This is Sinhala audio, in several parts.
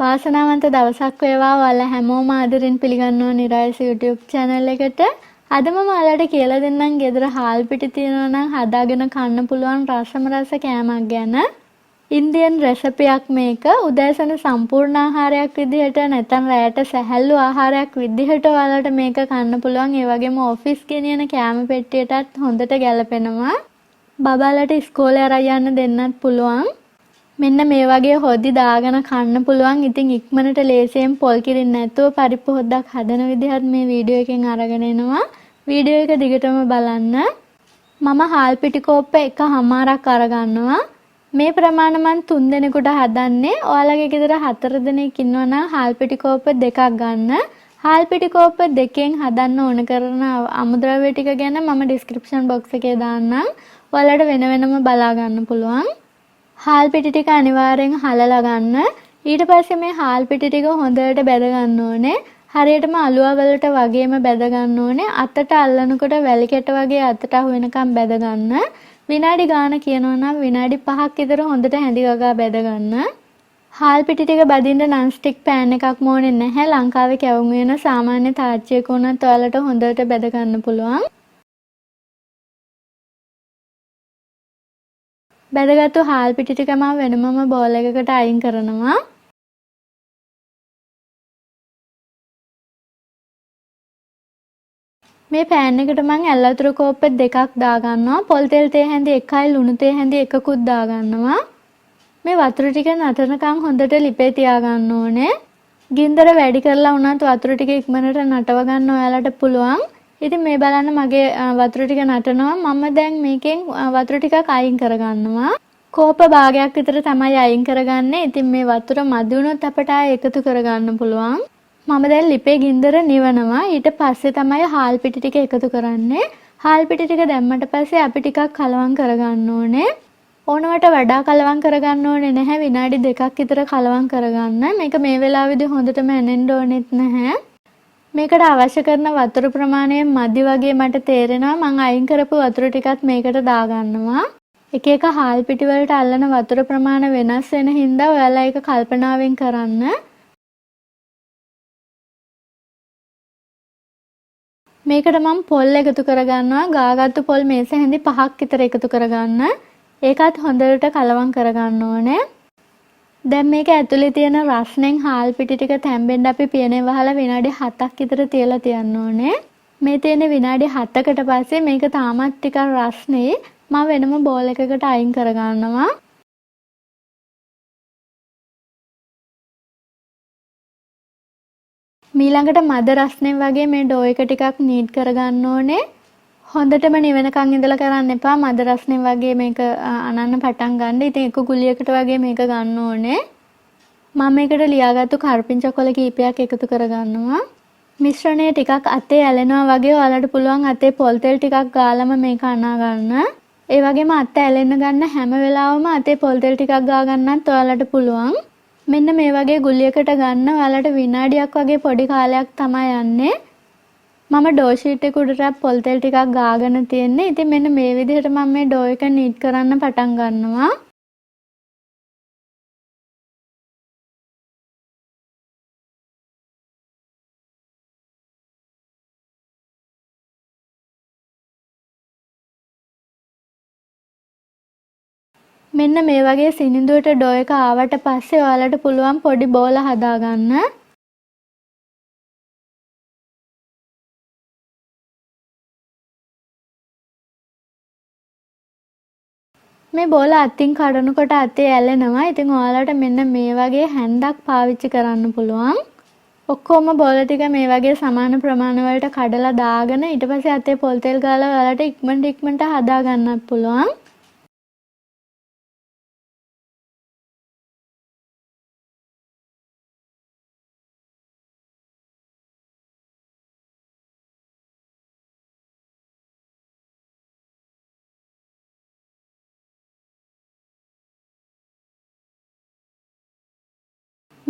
වාසනාවන්ත දවසක් වේවා ඔයාලා හැමෝම ආදරෙන් පිළිගන්නවා නිරායස YouTube channel එකට. අද මම ඔයාලට කියලා දෙන්නම් ගෙදර හාල් පිටි තියෙනවා නම් හදාගෙන කන්න පුළුවන් රසම රස කෑමක් ගැන. ඉන්දියන් රෙසිපියක් මේක. උදෑසන සම්පූර්ණ ආහාරයක් විදිහට නැත්නම් රැයට සැහැල්ලු ආහාරයක් විදිහට ඔයාලට මේක කන්න පුළුවන්. ඒ වගේම ඔෆිස් ගෙනියන කෑම පෙට්ටියටත් හොඳට ගැලපෙනවා. බබාලට ඉස්කෝලේ අරන් යන්න දෙන්නත් පුළුවන්. මෙන්න මේ වගේ හොද්දි දාගෙන කන්න පුළුවන්. ඉතින් ඉක්මනට ලේසියෙන් පොල් කිරින්න නැතුව පරිප්පු හොද්දක් හදන විදිහත් මේ වීඩියෝ එකෙන් අරගෙන එනවා. වීඩියෝ එක දිගටම බලන්න. මම හාල් පිටි කෝප්ප එකමාරක් අරගන්නවා. මේ ප්‍රමාණය මම 3 දෙනෙකුට හදන්නේ. ඔයාලගේ ගෙදර 4 දෙනෙක් ඉන්නවා නම් හාල් පිටි කෝප්ප 2ක් ගන්න. හාල් පිටි කෝප්ප 2කින් හදන්න ඕන කරන අමුද්‍රව්‍ය ටික ගැන මම ඩිස්ක්‍රිප්ෂන් බොක්ස් එකේ දාන්නම්. ඔයාලට වෙන වෙනම බලා ගන්න පුළුවන්. හාල් පිටි ටික අනිවාර්යෙන් හලලා ගන්න. ඊට පස්සේ මේ හාල් පිටි ටික හොඳට බැද ගන්න ඕනේ. හරියටම අලුවා වලට වගේම බැද ගන්න ඕනේ. අතට අල්ලනකොට වැලි කැට වගේ අතට අහු වෙනකම් බැද ගන්න. විනාඩි ගාන කියනවා නම් විනාඩි 5ක් විතර හොඳට හැඳි ගගා බැද ගන්න. හාල් පිටි ටික බදින්න නන් ස්ටික් පෑන් එකක් ඕනේ නැහැ. ලංකාවේ කැවුම් වෙන සාමාන්‍ය තාච්චියක උනත් ඔයාලට හොඳට බැද ගන්න පුළුවන්. බැදගත්තු හාල් පිටි ටික මම වෙනමම බෝල් එකකට අයින් කරනවා. මේ පෑන් එකට මම ඇල්ලතුරු කෝප්ප 2ක් දාගන්නවා. පොල් තෙල් තේ හැඳි 1යි ලුණු තේ හැඳි 1කුත් දාගන්නවා. මේ වතුර ටික නටනකම් හොඳට ලිපේ තියාගන්න ඕනේ. ගින්දර වැඩි කරලා වුණත් වතුර ටික ඉක්මනට නටව ගන්න ඔයාලට පුළුවන්. ඉතින් මේ බලන්න මගේ වතුර ටික නටනවා. මම දැන් මේකෙන් වතුර ටිකක් අයින් කරගන්නවා. කෝප භාගයක් විතර තමයි අයින් කරගන්නේ. ඉතින් මේ වතුර මදි වුණොත් අපට එකතු කරගන්න පුළුවන්. මම දැන් ලිපේ ගින්දර නිවනවා. ඊට පස්සේ තමයි හාල් පිටි ටික එකතු කරන්නේ. හාල් පිටි ටික දැම්මට පස්සේ අපි ටිකක් කලවම් කරගන්න ඕනේ. ඕනවට වඩා කලවම් කරගන්න ඕනේ නැහැ. විනාඩි 2ක් විතර කලවම් කරගන්න. මේක මේ වෙලාවේදී හොඳටම ඇනෙන්න ඕනෙත් නැහැ. මේකට අවශ්‍ය කරන වතුර ප්‍රමාණය මදි වගේ මට තේරෙනවා. මම අයින් කරපු වතුර ටිකත් මේකට දාගන්නවා. එක එක හාල් පිටි වලට අල්ලන වතුර ප්‍රමාණය වෙනස් වෙන හින්දා ඔයාලා ඒක කල්පනාවෙන් කරන්න. මේකට මම පොල් එකතු කරගන්නවා. ගාගත්තු පොල් මේස හැඳි 5ක් විතර එකතු කරගන්න. ඒකත් හොඳට කලවම් කරගන්න ඕනේ. දැන් මේක ඇතුලේ තියෙන රස්නෙන් හාල් පිටි ටික තැම්බෙන්න අපි පියනේ වහලා විනාඩි 7ක් විතර තියලා තියන්න ඕනේ. මේ තියෙන විනාඩි 7කට පස්සේ මේක තාමත් ටිකක් රස්නේ. මම වෙනම බෝල් එකකට අයින් කරගන්නවා. ඊළඟට මද රස්නේ වගේ මේ ඩෝ එක ටිකක් නීට් කරගන්න ඕනේ. හොඳටම නිවෙනකන් ඉඳලා කරන්න එපා. මද රස්නේ වගේ මේක අනන්න පටන් ගන්න. ඉතින් එක ගුලියකට වගේ මේක ගන්න ඕනේ. මම මේකට ලියාගත්තු කරපිංචා කොළ කීපයක් එකතු කරගන්නවා. මිශ්‍රණය ටිකක් අතේ ඇලෙනවා වගේ ඔයාලට පුළුවන් අතේ පොල් තෙල් ටිකක් ගාලම මේක අනා ගන්න. ඒ වගේම අත ඇලෙන්න ගන්න හැම වෙලාවම අතේ පොල් තෙල් ටිකක් ගා ගන්නත් ඔයාලට පුළුවන්. මෙන්න මේ වගේ ගුලියකට ගන්න ඔයාලට විනාඩියක් වගේ පොඩි කාලයක් තමයි යන්නේ. මම ඩෝ ෂීට් එක උඩට පොල් තෙල් ටිකක් ගාගෙන තියෙන්නේ. ඉතින් මෙන්න මේ විදිහට මම මේ ඩෝ එක නීට් කරන්න පටන් ගන්නවා. මෙන්න මේ වගේ සිනිඳුවට ඩෝ එක ආවට පස්සේ ඔයාලට පුළුවන් පොඩි බෝල හදාගන්න. මේ බෝල අතින් කඩනකොට අතේ ඇලෙනවා. ඉතින් ඔයාලට මෙන්න මේ වගේ හැන්දක් පාවිච්චි කරන්න පුළුවන්. ඔක්කොම බෝල ටික මේ වගේ සමාන ප්‍රමාණ වලට කඩලා දාගෙන ඊට පස්සේ අතේ පොල් තෙල් ගාලා ඔයාලට ඉක්මනට හදා ගන්නත් පුළුවන්.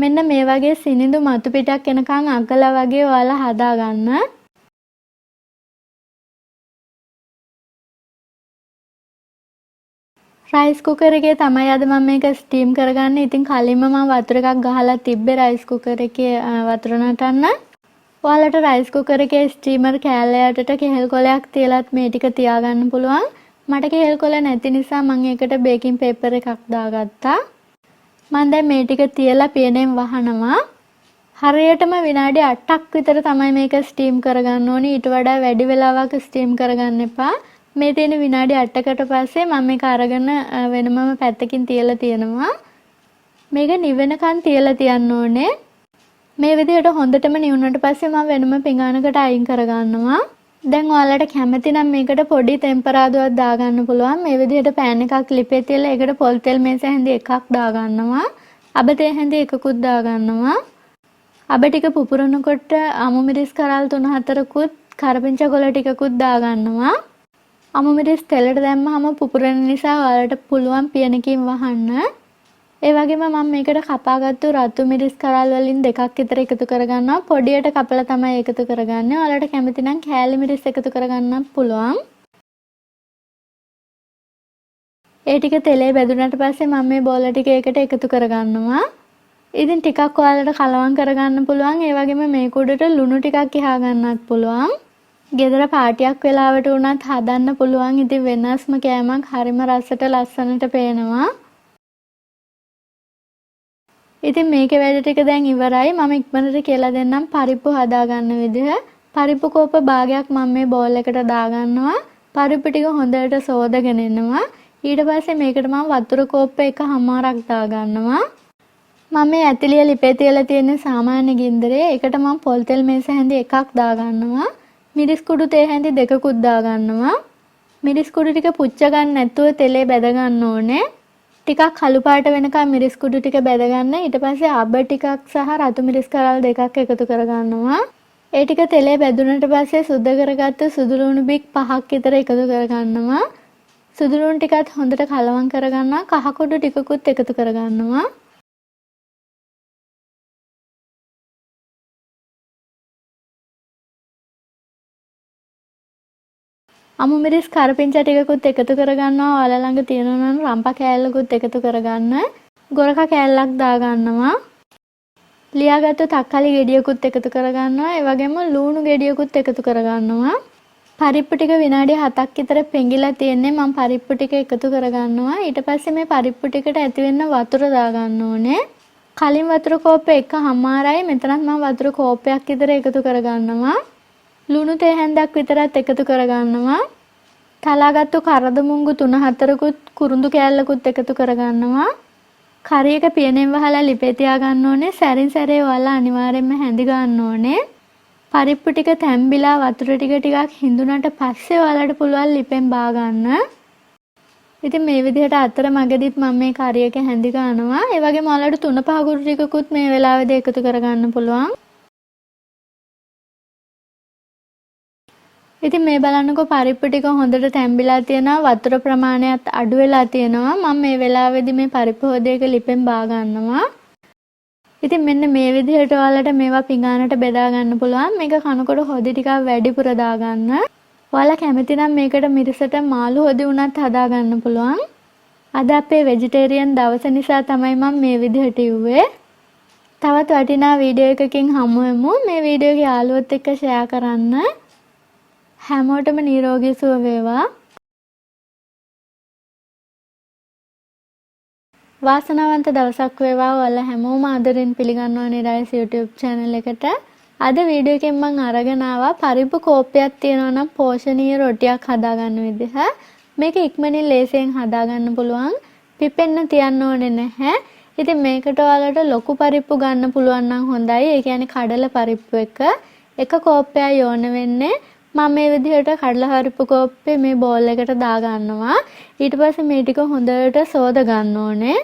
මෙන්න මේ වගේ සිනිඳු මතු පිටක් එනකන් අගලා වගේ ඔයාලා හදා ගන්න. රයිස් කුකර් එකේ තමයි අද මම මේක ස්ටීම් කරගන්නේ. ඉතින් කලින්ම මම වතුර එකක් ගහලා තිබ්බේ රයිස් කුකර් එකේ වතුර නටන්න. ඔයාලට රයිස් කුකර් එකේ ස්ටීමර් කෑල්ල යටට කෙහෙල් කොලයක් තියලත් මේ ටික තියාගන්න පුළුවන්. මට කෙහෙල් කොල නැති නිසා මම ඒකට බේකින් පේපර් එකක් දාගත්තා. මම දැන් මේ ටික තියලා පියනෙන් වහනවා. හරියටම විනාඩි 8ක් විතර තමයි මේක ස්ටීම් කරගන්න ඕනේ. ඊට වඩා වැඩි වෙලාවක් ස්ටීම් කරගන්න එපා. මේ තියෙන විනාඩි 8කට පස්සේ මම මේක අරගෙන වෙනමම පැත්තකින් තියලා තියෙනවා. මේක නිවෙනකන් තියලා තියන්න ඕනේ. මේ විදිහට හොඳටම නිවුනට පස්සේ මම වෙනම පිඟානකට අයින් කරගන්නවා. දැන් ඔයාලට කැමති නම් මේකට පොඩි ටෙම්පරාදුවක් දාගන්න පුළුවන්. මේ විදිහට පෑන් එකක් ලිපේ තියලා ඒකට පොල් තෙල් මේස හැඳි එකක් දාගන්නවා. අබ තේ හැඳි එකකුත් දාගන්නවා. අබ ටික පුපුරනකොට අමු මිරිස් කරල් 3-4කුත් කරපිංචා කොළ ටිකකුත් දාගන්නවා. අමු මිරිස් තෙලට දැම්මම පුපුරන නිසා ඔයාලට පුළුවන් පියනකින් වහන්න. ඒ වගේම මම මේකට කපාගත්තු රතු මිරිස් කරල් වලින් දෙකක් විතර එකතු කරගන්නවා. පොඩියට කපලා තමයි එකතු කරගන්නේ. ඔයාලට කැමති නම් කෑලි මිරිස් එකතු කරගන්නත් පුළුවන්. ඒ ටික තෙලේ බැදුනට පස්සේ මම මේ බෝල ටික ඒකට එකතු කරගන්නවා. ඉතින් ටිකක් ඔයාලට කලවම් කරගන්න පුළුවන්. ඒ වගේම මේක උඩට ලුණු ටිකක් එහා ගන්නත් පුළුවන්. ගෙදර පාටියක් වෙලාවට උනත් හදන්න පුළුවන්. ඉතින් වෙනස්ම කෑමක් හරිම රසට ලස්සනට පේනවා. ඉතින් මේකේ වැඩ ටික දැන් ඉවරයි. මම ඉක්මනට කියලා දෙන්නම් පරිප්පු හදාගන්න විදිහ. පරිප්පු කෝප භාගයක් මම මේ බෝල් එකට දාගන්නවා. පරිප්පු ටික හොඳට සෝදගෙන එනවා. ඊට පස්සේ මේකට මම වතුර කෝප්ප එකමාරක් දාගන්නවා. මම මේ ඇතිලිය ලිපේ තියලා තියෙන සාමාන්‍ය ගින්දරේ ඒකට මම පොල් තෙල් මේස හැඳි එකක් දාගන්නවා. මිරිස් කුඩු තේ හැඳි දෙකකුත් දාගන්නවා. මිරිස් කුඩු ටික පුච්ච ගන්න නැතුව තෙලේ බැද ගන්න ඕනේ. ටිකක් කළු පාට වෙනකම් මිරිස් කුඩු ටික බැද ගන්න. ඊට පස්සේ අබ ටිකක් සහ රතු මිරිස් කරල් දෙකක් එකතු කරගන්නවා. ඒ ටික තෙලේ බැදුනට පස්සේ සුද්ධ කරගත්ත සුදු ලුණු බික් 5ක් විතර එකතු කරගන්නවා. සුදු ලුණු ටිකත් හොඳට කලවම් කරගන්නවා. කහ කුඩු ටිකකුත් එකතු කරගන්නවා. අමු මිරිස් කරපිංචා ටිකකුත් එකතු කරගන්නවා. ඔයාලා ළඟ තියෙනවා නම් රම්පා කෑල්ලකුත් එකතු කරගන්න. ගොරකා කෑල්ලක් දාගන්නවා. ලියාගත්තු තක්කාලි ගෙඩියකුත් එකතු කරගන්නවා. ඒ වගේම ලුණු ගෙඩියකුත් එකතු කරගන්නවා. පරිප්පු ටික විනාඩි 7ක් විතර පෙඟිලා තියෙන්නේ. මම පරිප්පු ටික එකතු කරගන්නවා. ඊට පස්සේ මේ පරිප්පු ටිකට ඇති වෙන්න වතුර දාගන්න ඕනේ. කලින් වතුර කෝප්ප එකමාරයි. මෙතනත් මම වතුර කෝප්පයක් විතර එකතු කරගන්නවා. ලුණු තේ හැන්දක් විතරත් එකතු කරගන්නවා. තලාගත්තු කරද මුංගු 3-4කුත් කුරුඳු කෑල්ලකුත් එකතු කරගන්නවා. කරි එක පියනෙන් වහලා ලිපේ තියාගන්න ඕනේ. සැරින් සැරේ ඔයාලා අනිවාර්යයෙන්ම හැඳි ගන්න ඕනේ. පරිප්පු ටික තැම්බිලා වතුර ටිකක් හිඳුනට පස්සේ ඔයාලට පුළුවන් ලිපෙන් බා ගන්න. ඉතින් මේ විදිහට අතර මගදීත් මම මේ කරි එක හැඳි ගන්නවා. ඒ වගේම ඔයාලට 3-5 කුරු ටිකකුත් මේ වෙලාවේදී එකතු කරගන්න පුළුවන්. ඉතින් මේ බලන්නකෝ පරිප්පු ටික හොඳට තැම්බිලා තියෙනවා. වතුර ප්‍රමාණයත් අඩු වෙලා තියෙනවා. මම මේ වෙලාවේදී මේ පරිප්පු හොදේක ලිපෙන් බා ගන්නවා. ඉතින් මෙන්න මේ විදිහට ඔයාලට මේවා පිඟානට බෙදා ගන්න පුළුවන්. මේක කනකොට හොදි ටිකක් වැඩිපුර දාගන්න. ඔයාලා කැමති නම් මේකට මිරිසට මාළු හොදි උනත් හදා ගන්න පුළුවන්. අද අපේ වෙජිටේරියන් දවස නිසා තමයි මම මේ විදිහට ඉව්වේ. තවත් වටිනා වීඩියෝ එකකින් හමු වෙමු. මේ වීඩියෝ එක යාළුවොත් එක්ක ෂෙයා කරන්න. හැමෝටම නිරෝගී සුව වේවා. වාසනාවන්ත දවසක් වේවා. ඔයාලා හැමෝම ආදරෙන් පිළිගන්නවා නිරයිස් YouTube channel එකට. අද වීඩියෝ එකෙන් මම අරගෙන ආවා පරිප්පු කෝප්පයක් තියෙනවා නම් පෝෂණීය රොටියක් හදාගන්න විදිහ. මේක ඉක්මනින් ලේසියෙන් හදාගන්න පුළුවන්. පිපෙන්න තියන්න ඕනේ නැහැ. ඉතින් මේකට ඔයාලට ලොකු පරිප්පු ගන්න පුළුවන් නම් හොඳයි. ඒ කියන්නේ කඩල පරිප්පු එක කෝප්පයක් යොන වෙන්නේ. මම මේ විදිහට කඩලා හරිප්පු කෝප්පේ මේ බෝල් එකට දා ගන්නවා. ඊට පස්සේ මේ ටික හොඳට සෝද ගන්න ඕනේ.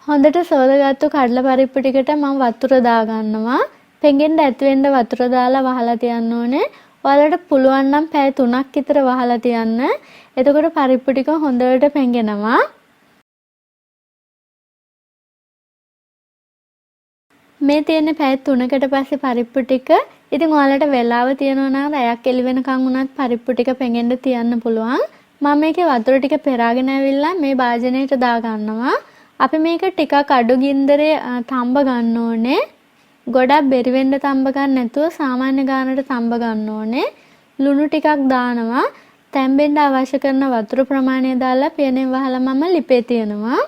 හොඳට සෝදගත්තු කඩලා පරිප්පු ටිකට මම වතුර දා ගන්නවා. පෙඟෙන්න ඇති වෙන්න වතුර දාලා වහලා තියන්න ඕනේ. ඔයාලට පුළුවන් නම් පැය 3ක් විතර වහලා තියන්න. එතකොට පරිප්පු ටික හොඳට පෙඟෙනවා. මේ තියෙන පැය 3කට පස්සේ පරිප්පු ටික ඉතින් ඔයාලට වෙලාව තියෙනවා නම් රැයක් එළි වෙනකන් උනත් පරිප්පු ටික පෙඟෙන්න තියන්න පුළුවන්. මම මේකේ වතුර ටික පෙරාගෙන ඇවිල්ලා මේ භාජනයට දා ගන්නවා. අපි මේක ටිකක් අඩු ගින්දරේ තඹ ගන්න ඕනේ. ගොඩක් බෙරි වෙන්න තඹ ගන්න නැතුව සාමාන්‍ය ගානට තඹ ගන්න ඕනේ. ලුණු ටිකක් දානවා. තැම්බෙන්න අවශ්‍ය කරන වතුර ප්‍රමාණය දාලා පියනෙන් වහලා මම ලිපේ තියනවා.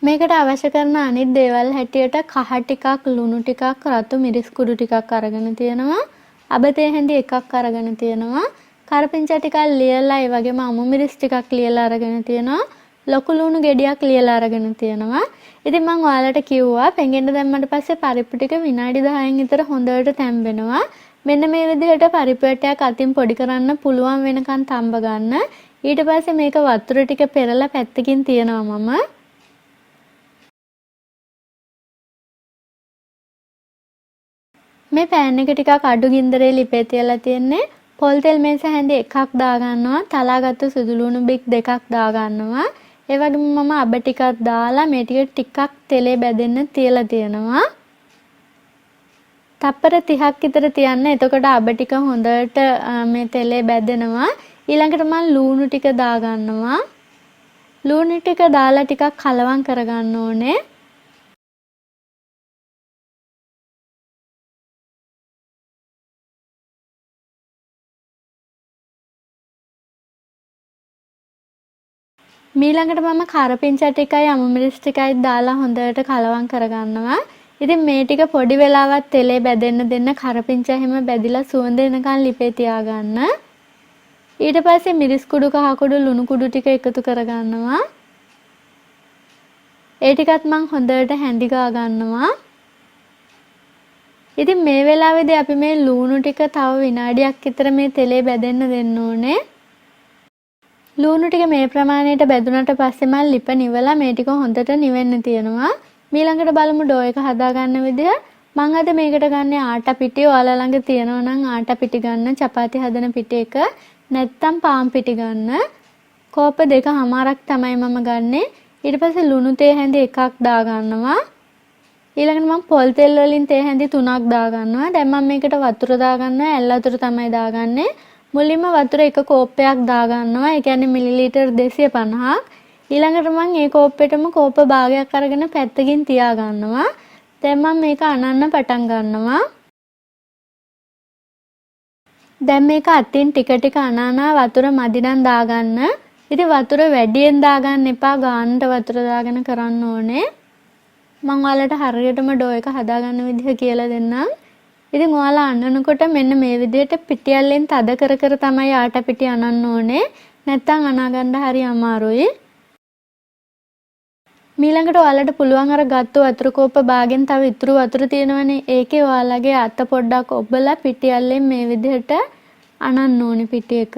මේකට අවශ්‍ය කරන අනිත් දේවල් හැටියට කහ ටිකක්, ලුණු ටිකක්, රතු මිරිස් කුඩු ටිකක් අරගෙන තියෙනවා. අබතේ හැඳි එකක් අරගෙන තියෙනවා. කරපිංචා ටිකක් ලියලා ඒ වගේම අමු මිරිස් ටිකක් ලියලා අරගෙන තියෙනවා. ලොකු ලුණු ගෙඩියක් ලියලා අරගෙන තියෙනවා. ඉතින් මම ඔයාලට කිව්වා පෙඟෙන්න දැම්මට පස්සේ පරිප්පු ටික විනාඩි 10න් විතර හොඳට තැම්බෙනවා. මෙන්න මේ විදිහට පරිප්පු ඇටයක් අතින් පොඩි කරන්න පුළුවන් වෙනකන් තඹ ගන්න. ඊට පස්සේ මේක වතුර ටික පෙරලා පැත්තකින් තියනවා මම. මේ පෑන් එක ටිකක් අඩු ගින්දරේ ලිපේ තියලා තියෙන්නේ. පොල් තෙල් මේස හැඳි එකක් දා ගන්නවා. තලාගත්තු සුදු ලුණු බික් දෙකක් දා ගන්නවා. ඒ වගේම මම අබ ටිකක් දාලා මේ ටිකක් තෙලේ බැදෙන්න තියලා තියෙනවා. තප්පර 30ක් විතර තියන්න. එතකොට අබ ටික හොඳට මේ තෙලේ බැදෙනවා. ඊළඟට මම ලුණු ටික දා ගන්නවා. ලුණු ටික දාලා ටිකක් කලවම් කරගන්න ඕනේ. මීළඟට මම කරපිංචා ටිකයි අමු මිරිස් ටිකයි දාලා හොඳට කලවම් කරගන්නවා. ඉතින් මේ ටික පොඩි වෙලාවක් තෙලේ බැදෙන්න දෙන්න. කරපිංචා හැම බැදිලා සුවඳ එනකන් ලිපේ තියාගන්න. ඊට පස්සේ මිරිස් කුඩු කහ කුඩු ලුණු කුඩු ටික එකතු කරගන්නවා. ඒ ටිකත් මම හොඳට හැඳි ගා ගන්නවා. ඉතින් මේ වෙලාවේදී අපි මේ ලුණු ටික තව විනාඩියක් විතර මේ තෙලේ බැදෙන්න දෙන්න ඕනේ. ලුණු ටික මේ ප්‍රමාණයට බැදුනට පස්සේ මම ලිප නිවලා මේ ටික හොඳට නිවෙන්න තියනවා. ඊළඟට බලමු ඩෝ එක හදාගන්න විදිහ. මම අද මේකට ගන්නේ ආටා පිටි. ඔයාලා ළඟ තියෙනවා නම් ආටා පිටි ගන්න. චපාති හදන පිටි එක. නැත්තම් පාන් පිටි ගන්න. කෝප දෙකමාරක් තමයි මම ගන්නෙ. ඊට පස්සේ ලුණු තේ හැඳි එකක් දා ගන්නවා. ඊළඟට මම පොල් තෙල් වලින් තේ හැඳි 3ක් දා ගන්නවා. දැන් මම මේකට වතුර දා ගන්නවා. ඇල් වතුර තමයි දාගන්නේ. මුලින්ම වතුර එක කෝප්පයක් දා ගන්නවා. ඒ කියන්නේ මිලිලීටර් 250ක්. ඊළඟට මම මේ කෝප්පෙටම කෝප භාගයක් අරගෙන පැත්තකින් තියා ගන්නවා. දැන් මම මේක අනන්න පටන් ගන්නවා. දැන් මේක අතින් ටික ටික අනානා වතුර මදි නම් දාගන්න. ඉතින් වතුර වැඩියෙන් දාගන්න එපා. ගානට වතුර දාගෙන කරන්න ඕනේ. මම ඔයාලට හරියටම ඩෝ එක හදාගන්න විදිහ කියලා දෙන්නම්. ඉතින් ඔයාලා අනනකොට මෙන්න මේ විදිහට පිටියල්ලෙන් තද කර කර තමයි ආටා පිටි අනන්න ඕනේ. නැත්තම් අනා ගන්න හරි අමාරුයි. ඊළඟට ඔයාලට පුළුවන් අර ගත්ත වතුර කෝප්ප භාගෙන් තව ඉතුරු වතුර තියෙනවනේ. ඒකේ ඔයාලගේ අත පොඩ්ඩක් ඔබලා පිටියල්ලෙන් මේ විදිහට අනන්න ඕනේ පිටි එක.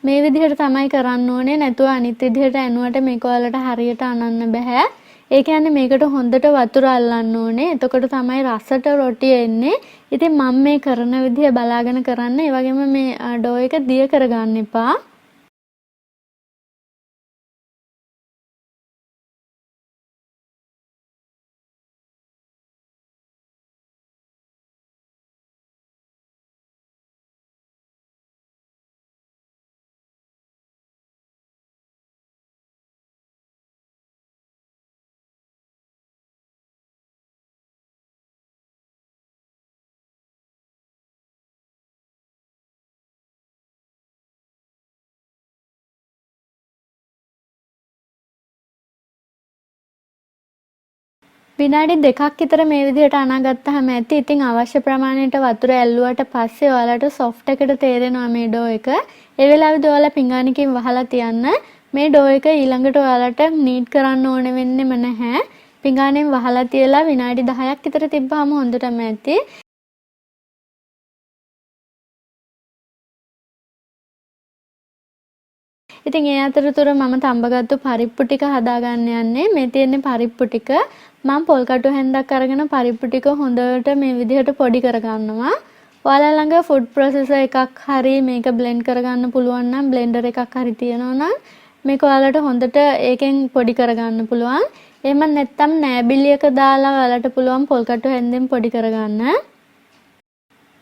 මේ විදිහට තමයි කරන්න ඕනේ. නැතුව අනිත් විදිහට ඇනුවට මේක ඔයාලට හරියට අනන්න බෑ. ඒ කියන්නේ මේකට හොඳට වතුර අල්ලන්න ඕනේ. එතකොට තමයි රසට රොටි එන්නේ. ඉතින් මම මේ කරන විදිහ බලාගෙන කරන්න. ඒ වගේම මේ ඩෝ එක දිය කරගන්න එපා. විනාඩි 2ක් විතර මේ විදිහට අනාගත්තාම ඇති. ඉතින් අවශ්‍ය ප්‍රමාණයට වතුර ඇල්ලුවට පස්සේ ඔයාලට සොෆ්ට් එකට තේරෙනවා මේ ඩෝ එක. ඒ වෙලාවෙදී ඔයාලා පිඟානකින් වහලා තියන්න. මේ ඩෝ එක ඊළඟට ඔයාලට නීට් කරන්න ඕන වෙන්නේම නැහැ. පිඟානෙන් වහලා තියලා විනාඩි 10ක් විතර තිබ්බාම හොඳටම ඇති. ඉතින් ඒ අතරතුර මම තඹගත්තු පරිප්පු ටික හදාගන්න යන්නේ. මේ තියෙන්නේ පරිප්පු ටික. මම පොල් කටු හැන්දක් අරගෙන පරිප්පු ටික හොඳට මේ විදිහට පොඩි කරගන්නවා. ඔයාලා ළඟ ෆුඩ් ප්‍රොසෙසර් එකක් හරි මේක බ්ලෙන්ඩ් කරගන්න පුළුවන් නම් බ්ලෙන්ඩර් එකක් හරි තියෙනවා නම් මේක ඔයාලට හොඳට ඒකෙන් පොඩි කරගන්න පුළුවන්. එහෙම නැත්නම් නෑබිලියක දාලා ඔයාලට පුළුවන් පොල් කටු හැන්දෙන් පොඩි කරගන්න.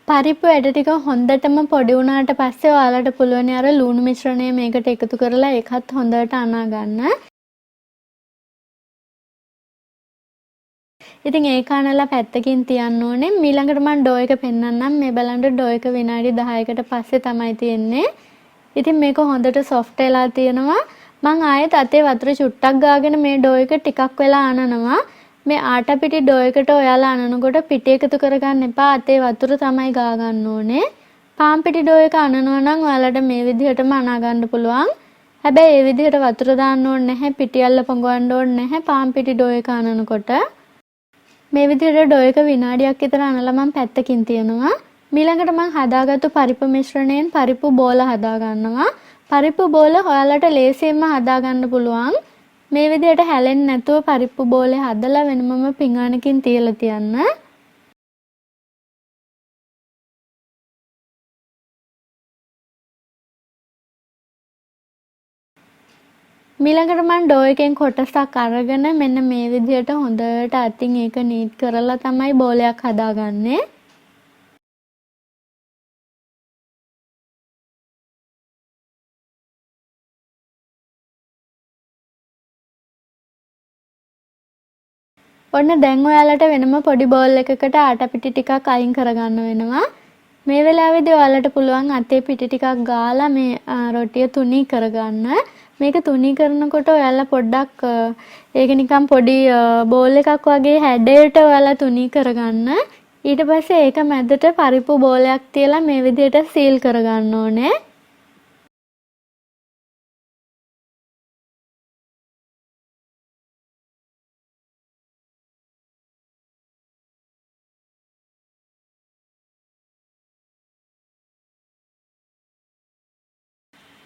පරිප්පු ඇට ටික හොඳටම පොඩි වුණාට පස්සේ ඔයාලට පුළුවන් අර ලුණු මිශ්‍රණය මේකට එකතු කරලා ඒකත් හොඳට අනා ගන්න. ඉතින් ඒක අනලා පැත්තකින් තියන්න ඕනේ. ඊළඟට මම ඩෝ එක පෙන්නන්නම්. මේ බලන්න ඩෝ එක විනාඩි 10කට පස්සේ තමයි තියෙන්නේ. ඉතින් මේක හොඳට සොෆ්ට් වෙලා තියෙනවා. මම ආයෙත් අතේ වතුර චුට්ටක් ගාගෙන මේ ඩෝ එක ටිකක් වෙලා අනනවා. මේ ආටා පිටි ඩෝ එකට ඔයාලා අනනකොට පිටි එකතු කරගන්න එපා. අතේ වතුර තමයි ගා ගන්න ඕනේ. පාන් පිටි ඩෝ එක අනනවා නම් ඔයාලට මේ විදිහටම අනා ගන්න පුළුවන්. හැබැයි මේ විදිහට වතුර දාන්න ඕනේ නැහැ. පිටි අල්ල පොඟවන්න ඕනේ නැහැ. පාන් පිටි ඩෝ එක අනනකොට මේ විදිහට ඩෝ එක විනාඩියක් විතර අනලා මම පැත්තකින් තියනවා. ඊළඟට මම හදාගත්තු පරිප්පු මිශ්‍රණයෙන් පරිප්පු බෝල හදා ගන්නවා. පරිප්පු බෝල ඔයාලට ලේසියෙන්ම හදා ගන්න පුළුවන්. මේ විදිහට හැලෙන්නේ නැතුව පරිප්පු බෝලේ හදලා වෙනමම පිඟානකින් තියලා තියන්න. ඊළඟට මම ඩෝ එකෙන් කොටසක් අරගෙන මෙන්න මේ විදිහට හොඳට අතින් ඒක නීට් කරලා තමයි බෝලයක් හදාගන්නේ. ඔන්න දැන් ඔයාලට වෙනම පොඩි බෝල් එකකට ආටා පිටි ටිකක් අයින් කරගන්න වෙනවා. මේ වෙලාවේදී ඔයාලට පුළුවන් අතේ පිටි ටිකක් ගාලා මේ රොටිය තුනී කරගන්න. මේක තුනී කරනකොට ඔයාලා පොඩ්ඩක් ඒක නිකන් පොඩි බෝල් එකක් වගේ හැඩයට ඔයාලා තුනී කරගන්න. ඊට පස්සේ ඒක මැදට පරිප්පු බෝලයක් තියලා මේ විදිහට සීල් කරගන්න ඕනේ.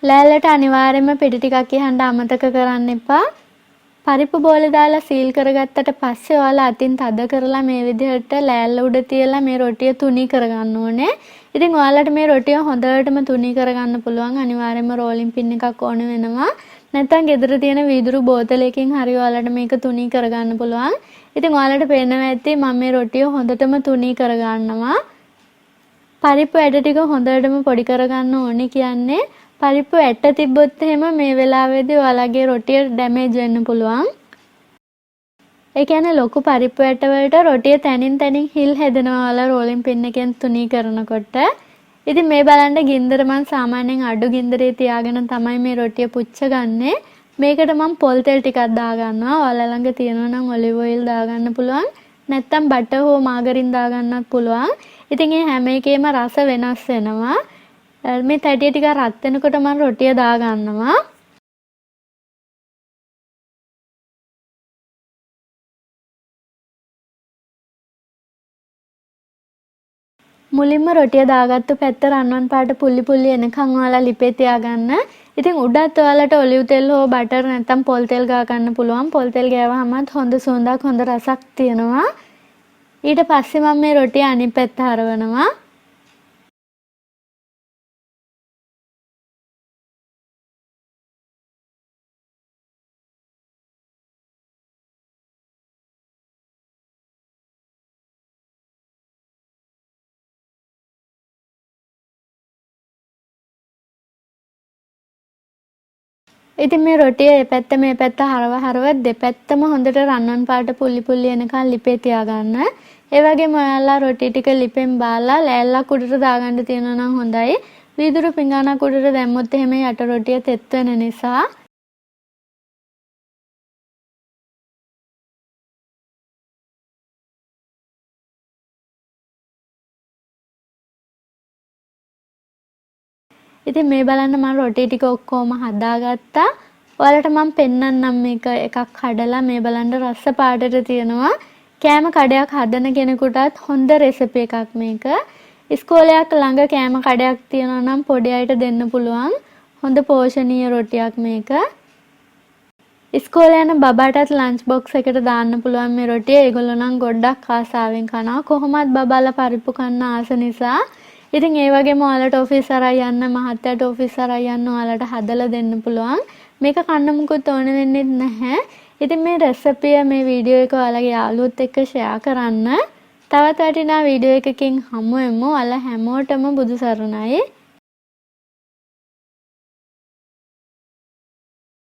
ලෑල්ලට අනිවාර්යයෙන්ම පිටි ටිකක් යහන්න අමතක කරන්න එපා. පරිප්පු බෝලේ දාලා සීල් කරගත්තට පස්සේ ඔයාලා අතින් තද කරලා මේ විදිහට ලෑල්ල උඩ තියලා මේ රොටිය තුනී කරගන්න ඕනේ. ඉතින් ඔයාලට මේ රොටිය හොඳටම තුනී කරගන්න පුළුවන්. අනිවාර්යයෙන්ම රෝලින් පින් එකක් ඕන වෙනවා. නැත්නම් ගෙදර තියෙන වීදුරු බෝතලයකින් හරි ඔයාලට මේක තුනී කරගන්න පුළුවන්. ඉතින් ඔයාලට පේනවා ඇති මම මේ රොටිය හොඳටම තුනී කරගන්නවා. පරිප්පු ඇට ටික හොඳටම පොඩි කරගන්න ඕනේ කියන්නේ පරිප්පු ඇට තිබ්බොත් එහෙම මේ වෙලාවේදී ඔයාලගේ රොටිය ඩැමේජ් වෙන්න පුළුවන්. ඒ කියන්නේ ලොකු පරිප්පු ඇට වලට රොටිය තනින් තනින් හිල් හැදෙනවා ඔයාලා රෝලින් පින් එකෙන් තුනී කරනකොට. ඉතින් මේ බලන්න ගින්දර මම සාමාන්‍යයෙන් අඩු ගින්දරේ තියාගෙන තමයි මේ රොටිය පුච්චගන්නේ. මේකට මම පොල් තෙල් ටිකක් දා ගන්නවා. ඔයාලා ළඟ තියෙනවා නම් ඔලිව් ඔයිල් දා ගන්න පුළුවන්. නැත්නම් බටර් හෝ මාගරින් දා ගන්නත් පුළුවන්. ඉතින් මේ හැම එකේම රස වෙනස් වෙනවා. මේ තැටිය ටික රත් වෙනකොට මම රොටිය දා ගන්නවා. මුලින්ම රොටිය දාගත්තු පැත්ත රන්වන් පාට පුල්ලි පුල්ලි එනකන් ඔයාලා ලිපේ තියාගන්න. ඉතින් උඩත් ඔයාලට ඔලිව් තෙල් හෝ බටර් නැත්නම් පොල් තෙල් ගා ගන්න පුළුවන්. පොල් තෙල් ගෑවහමත් හොඳ සුවඳක් හොඳ රසක් තියෙනවා. ඊට පස්සේ මම මේ රොටිය අනිත් පැත්ත හරවනවා. ඉතින් මේ රොටිය මේ පැත්ත මේ පැත්ත හරව දෙපැත්තම හොඳට රන්වන් පාට පුල්ලි පුල්ලි එනකන් ලිපේ තියාගන්න. ඒ වගේම ඔයාලා රොටි ටික ලිපෙන් බාලා ලෑල්ලක් උඩට දාගන්න තියෙනවා නම් හොඳයි. වීදුරු පිඟානක් උඩට දැම්මොත් එහෙම යට රොටිය තෙත් වෙන නිසා. ඉතින් මේ බලන්න මම රොටි ටික ඔක්කොම හදාගත්තා. ඔයාලට මම පෙන්නන්නම් මේක එකක් කඩලා මේ බලන්න රස පාටට තියෙනවා. කෑම කඩයක් හදන කෙනෙකුටත් හොඳ රෙසිපි එකක් මේක. ඉස්කෝලයක් ළඟ කෑම කඩයක් තියෙනවා නම් පොඩි අයට දෙන්න පුළුවන්. හොඳ පෝෂණීය රොටියක් මේක. ඉස්කෝලේ යන බබාටත් ලන්ච් බොක්ස් එකට දාන්න පුළුවන් මේ රොටිය. ඒගොල්ලෝ නම් ගොඩක් ආසාවෙන් කනවා. කොහොමත් බබාලා පරිප්පු කන්න ආස නිසා. ඉතින් ඒ වගේම ඔයාලට ඔෆිස් අරයි යන්න මහත්තයාට ඔෆිස් අරයි යන්න ඔයාලට හදලා දෙන්න පුළුවන්. මේක කන්න මුකුත් ඕන වෙන්නේ නැහැ. ඉතින් මේ රෙසිපිය මේ වීඩියෝ එක ඔයාලගේ යාළුවොත් එක්ක ෂෙයා කරන්න. තවත් වටිනා වීඩියෝ එකකින් හමු වෙමු. ඔයාලා හැමෝටම බුදු සරණයි.